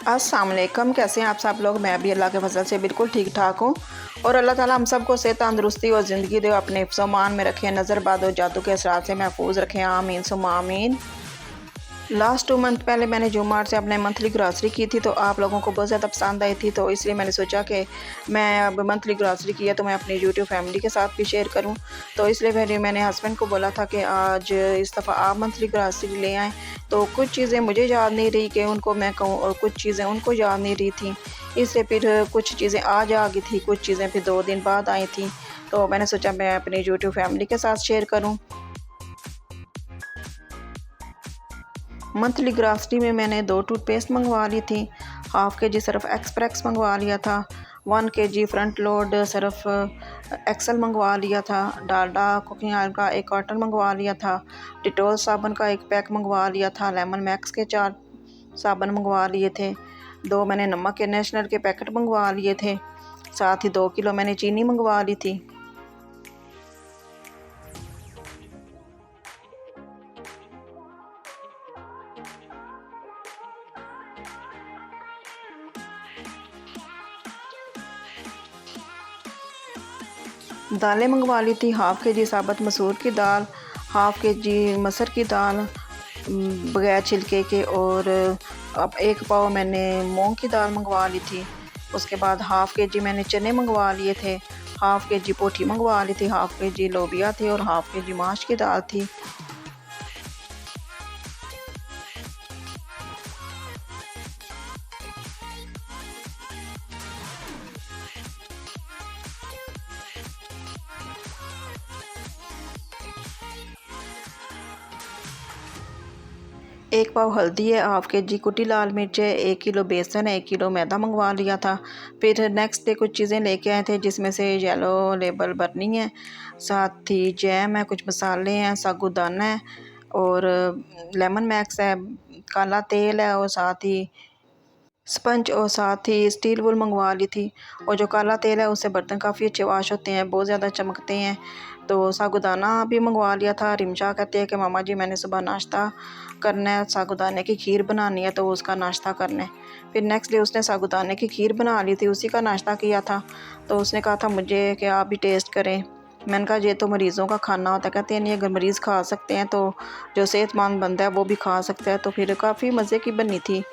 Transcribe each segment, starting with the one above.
अस्सलाम वालेकुम, कैसे हैं आप सब लोग। मैं भी अल्लाह के फजल से बिल्कुल ठीक ठाक हूँ और अल्लाह ताला हम सबको सेहत तंदुरुस्ती और ज़िंदगी दे, अपने हिफ्ज़-ओ-मान में रखें, नज़र बाद और जादू के असरात से महफूज रखें, आमीन सुम्मा आमीन। लास्ट 2 मंथ पहले मैंने जो मार्ट से अपने मंथली ग्रॉसरी की थी तो आप लोगों को बहुत ज़्यादा पसंद आई थी, तो इसलिए मैंने सोचा कि मैं अब मंथली ग्रॉसरी की है तो मैं अपनी यूट्यूब फैमिली के साथ भी शेयर करूं। तो इसलिए फिर मैंने हस्बैंड को बोला था कि आज इस दफ़ा आप मंथली ग्रॉसरी ले आएँ। तो कुछ चीज़ें मुझे याद नहीं रही कि उनको मैं कहूँ और कुछ चीज़ें उनको याद नहीं रही थी, इसलिए फिर कुछ चीज़ें आज आ गई थी, कुछ चीज़ें फिर 2 दिन बाद आई थी। तो मैंने सोचा मैं अपनी यूट्यूब फैमिली के साथ शेयर करूँ। मंथली ग्रॉसरी में मैंने 2 टूथपेस्ट मंगवा ली थी, हाफ़ केजी सर्फ़ एक्सप्रेस मंगवा लिया था, 1 KG front load Surf Excel मंगवा लिया था, डालडा कुकिंग ऑयल का 1 कार्टन मंगवा लिया था, डिटॉल साबुन का 1 पैक मंगवा लिया था, लेमन मैक्स के 4 साबुन मंगवा लिए थे, 2 मैंने नमक के नेशनल के पैकेट मंगवा लिए थे, साथ ही 2 किलो मैंने चीनी मंगवा ली थी। दालें मंगवा ली थी, हाफ़ केजी साबुत मसूर की दाल, हाफ़ केजी मसर की दाल बगैर छिलके के, और अब 1 पाव मैंने मूंग की दाल मंगवा ली थी। उसके बाद हाफ़ केजी मैंने चने मंगवा लिए थे, हाफ़ केजी पोठी मंगवा ली थी, हाफ़ केजी लोबिया थे और हाफ़ केजी माश की दाल थी। एक पाव हल्दी है, हाफ़ केजी कुटी लाल मिर्च है, 1 किलो बेसन है, 1 किलो मैदा मंगवा लिया था। फिर नेक्स्ट डे कुछ चीज़ें लेके आए थे जिसमें से येलो लेबल बर्नी है, साथ ही जैम है, कुछ मसाले हैं, साबूदाना है और लेमन मैक्स है, काला तेल है और साथ ही स्पंज और साथ ही स्टील वूल मंगवा ली थी। और जो काला तेल है उससे बर्तन काफ़ी अच्छे वाश होते हैं, बहुत ज़्यादा चमकते हैं। तो साबूदाना भी मंगवा लिया था। रिमशा कहती है कि मामा जी मैंने सुबह नाश्ता करना है, साबूदाने की खीर बनानी है तो उसका नाश्ता करना है। फिर नेक्स्ट डे उसने साबूदाने की खीर बना ली थी, उसी का नाश्ता किया था। तो उसने कहा था मुझे कि आप भी टेस्ट करें। मैंने कहा ये तो मरीज़ों का खाना होता है। कहते हैं नहीं, अगर मरीज़ खा सकते हैं तो जो सेहतमंद बंदा है वो भी खा सकता है। तो फिर काफ़ी मज़े की बनी थी।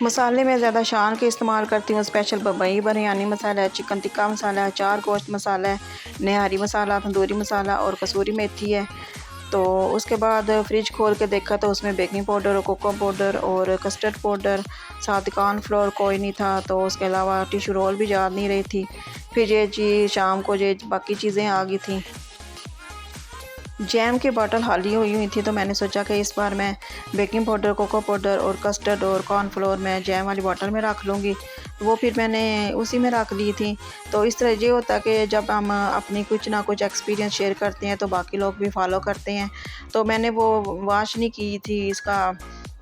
मसाले में ज़्यादा शान के इस्तेमाल करती हूँ। स्पेशल बम्बई बिरयानी मसाला है, चिकन टिक्का मसाला है, 4 गोश्त मसाला है, निहारी मसाला, तंदूरी मसाला और कसूरी मेथी है। तो उसके बाद फ्रिज खोल के देखा तो उसमें बेकिंग पाउडर और कोको पाउडर और कस्टर्ड पाउडर, साथ कॉर्नफ्लोर कोई नहीं था। तो उसके अलावा टिशू रोल भी याद नहीं रही थी। फिर ये जी शाम को ये बाकी चीज़ें आ गई थी। जैम की बॉटल खाली हुई थी तो मैंने सोचा कि इस बार मैं बेकिंग पाउडर, कोको पाउडर और कस्टर्ड और कॉर्नफ्लोर मैं जैम वाली बॉटल में रख लूँगी। वो फिर मैंने उसी में रख ली थी। तो इस तरह ये होता है कि जब हम अपनी कुछ ना कुछ एक्सपीरियंस शेयर करते हैं तो बाकी लोग भी फॉलो करते हैं। तो मैंने वो वॉश नहीं की थी, इसका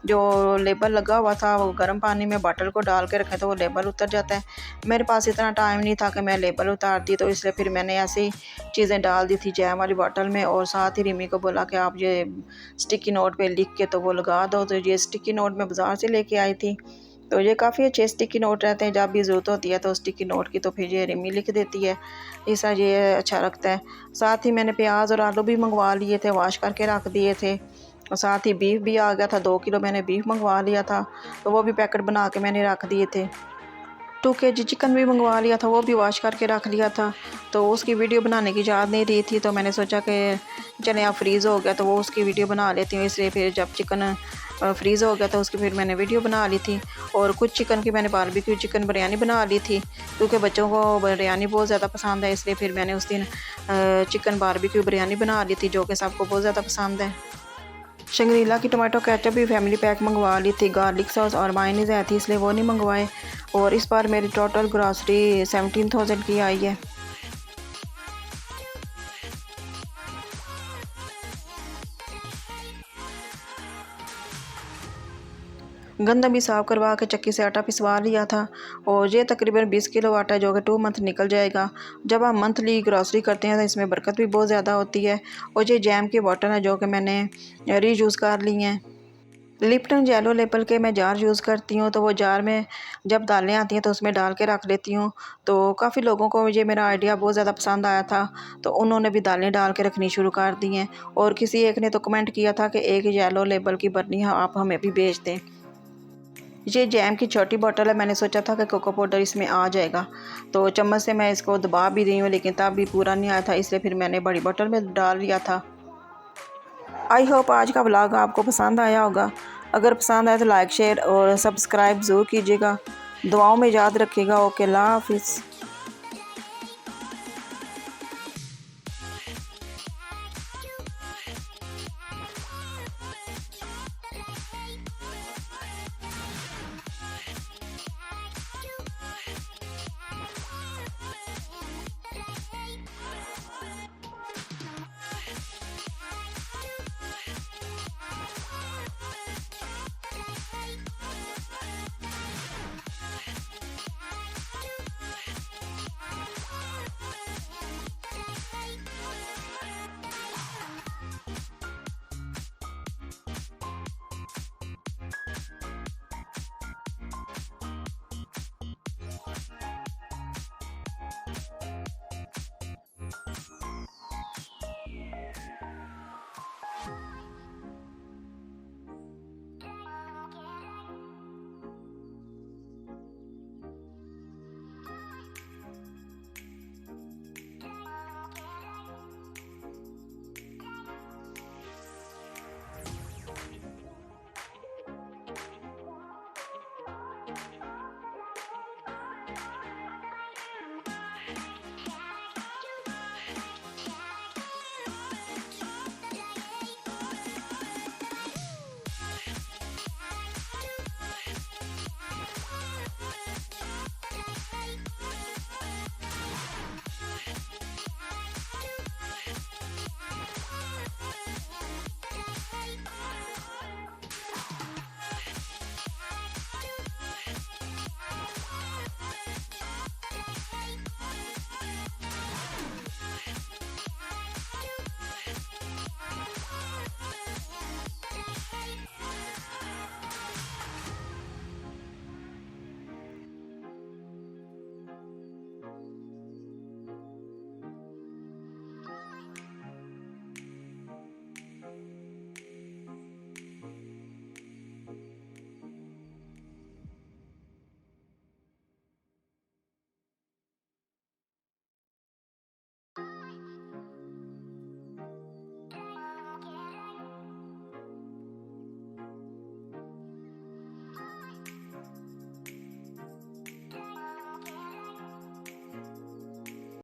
जो लेबल लगा हुआ था वो गर्म पानी में बॉटल को डाल के रखें तो वो लेबल उतर जाता है। मेरे पास इतना टाइम नहीं था कि मैं लेबल उतारती, तो इसलिए फिर मैंने ऐसे ही चीज़ें डाल दी थी जैम वाली बॉटल में। और साथ ही रिमी को बोला कि आप ये स्टिकी नोट पे लिख के तो वो लगा दो। तो ये स्टिकी नोट मैं बाज़ार से लेके आई थी। तो ये काफ़ी अच्छे स्टिकी नोट रहते हैं, जब भी ज़रूरत होती है तो स्टिकी नोट की तो फिर ये रिमी लिख देती है। ऐसा ये अच्छा लगता है। साथ ही मैंने प्याज और आलू भी मंगवा लिए थे, वॉश करके रख दिए थे। और साथ ही बीफ भी आ गया था, 2 किलो मैंने बीफ मंगवा लिया था, तो वो भी पैकेट बना के मैंने रख दिए थे। 2 केजी चिकन भी मंगवा लिया था, वो भी वॉश करके रख लिया था। तो उसकी वीडियो बनाने की याद नहीं रही थी, तो मैंने सोचा कि चलें अब फ्रीज़ हो गया तो वो उसकी वीडियो बना लेती हूँ। इसलिए फिर जब चिकन फ्रीज़ हो गया तो उसकी फिर मैंने वीडियो बना ली थी। और कुछ चिकन की मैंने बारबेक्यू चिकन बिरयानी बना ली थी, क्योंकि बच्चों को बिरयानी बहुत ज़्यादा पसंद है। इसलिए फिर मैंने उस दिन चिकन बारबेक्यू बिरयानी बना ली थी, जो कि सबको बहुत ज़्यादा पसंद है। शंग्रीला की टमाटो केचप भी फैमिली पैक मंगवा ली थी। गार्लिक सॉस और मायोनीज़ आई थी इसलिए वो नहीं मंगवाए। और इस बार मेरी टोटल ग्रॉसरी 17,000 की आई है। गंदम भी साफ़ करवा के चक्की से आटा पिसवा लिया था। और ये तकरीबन 20 किलो आटा है, जो कि 2 मंथ निकल जाएगा। जब हम मंथली ग्रॉसरी करते हैं तो इसमें बरकत भी बहुत ज़्यादा होती है। और ये जैम की बॉटल है जो कि मैंने रीयूज़ कर ली हैं। लिप्टन येलो लेबल के मैं जार यूज़ करती हूँ, तो वो जार में जब दालें आती हैं तो उसमें डाल के रख लेती हूँ। तो काफ़ी लोगों को ये मेरा आइडिया बहुत ज़्यादा पसंद आया था, तो उन्होंने भी दालें डाल के रखनी शुरू कर दी हैं। और किसी एक ने तो कमेंट किया था कि एक येलो लेबल की बर्नी आप हमें भी भेज दें। ये जैम की छोटी बोतल है, मैंने सोचा था कि कोको पाउडर इसमें आ जाएगा, तो चम्मच से मैं इसको दबा भी रही हूँ, लेकिन तब भी पूरा नहीं आया था, इसलिए फिर मैंने बड़ी बोतल में डाल लिया था। आई होप आज का व्लॉग आपको पसंद आया होगा। अगर पसंद आए तो लाइक शेयर और सब्सक्राइब ज़रूर कीजिएगा। दुआओं में याद रखिएगा। ओके, अल्लाह हाफिज़।